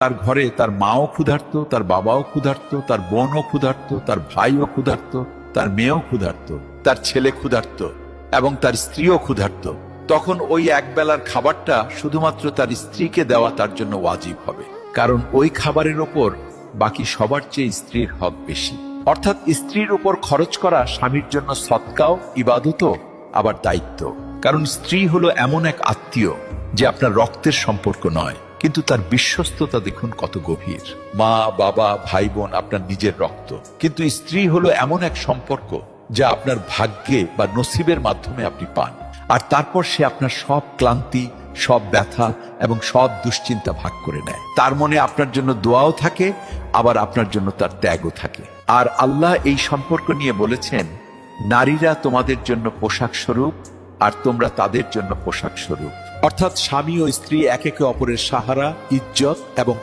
তার ঘরে তার মাও ক্ষুধার্ত, তার বাবাও ক্ষুধার্ত, তার বোনও ক্ষুধার্ত, তার ভাইও ক্ষুধার্ত, তার মেয়েও ক্ষুধার্ত, তার ছেলে ক্ষুধার্ত এবং তার স্ত্রীও ক্ষুধার্ত, তখন ওই একবেলার খাবারটা শুধুমাত্র তার স্ত্রীকে দেওয়া তার জন্য ওয়াজিব হবে। কারণ ওই খাবারের ওপর বাকি সবার চেয়ে স্ত্রীর হক বেশি। অর্থাৎ স্ত্রীর উপর খরচ করা স্বামীর জন্য সদকাও, ইবাদতও, আবার দায়িত্ব। কারণ স্ত্রী হলো এমন এক আত্মীয় যে আপনার রক্তের সম্পর্ক নয়, কিন্তু তার বিশ্বস্ততা দেখুন কত গভীর। মা, বাবা, ভাই বোন আপনার নিজের রক্ত, কিন্তু স্ত্রী হলো এমন এক সম্পর্ক যা আপনার ভাগ্যে বা নসিবের মাধ্যমে আপনি পান। আর তারপর সে আপনার সব ক্লান্তি, সব ব্যথা এবং সব দুশ্চিন্তা ভাগ করে নেয়। তার মনে আপনার জন্য দোয়াও থাকে, আবার আপনার জন্য তার ত্যাগও থাকে। আর আল্লাহ এই সম্পর্ক নিয়ে বলেছেন, নারীরা তোমাদের জন্য পোশাক স্বরূপ আর তোমরা তাদের জন্য পোশাক স্বরূপ। অর্থাৎ স্বামী ও স্ত্রী একে অপরের সাহারা, ইজ্জত এবং